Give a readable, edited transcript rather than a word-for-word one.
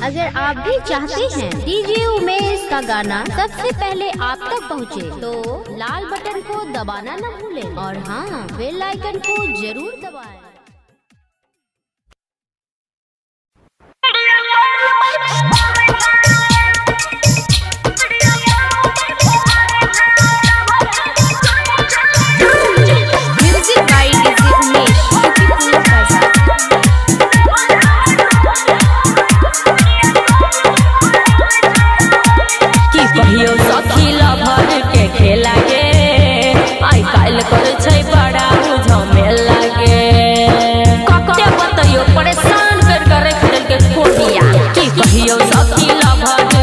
अगर आप भी चाहते हैं डीजे उमेश का गाना सबसे पहले आप तक पहुंचे, तो लाल बटन को दबाना न भूलें और हाँ, बेल आइकन को जरूर दबाएं। कहियो सखी लभर के खेला गे, आई काल करे छै बड़ा झमेला गे। कते बतइयो परेशान कर करे खेल के खोदिया। की कहियो सखी लभर